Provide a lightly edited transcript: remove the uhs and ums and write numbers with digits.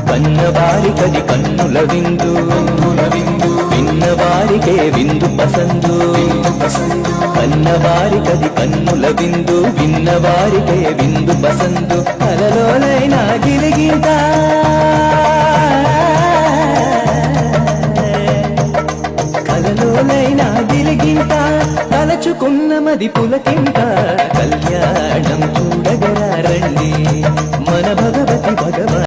కన్నవారికది కన్నుల విందు విన్నవారికే విందు పసందు కన్నవారికది కన్నుల విందు విన్నవారికే విందు పసందు కలలోనైనా గిలిగింత కలలోనైనా గిలిగింత తలచుకున్న మది పులకింత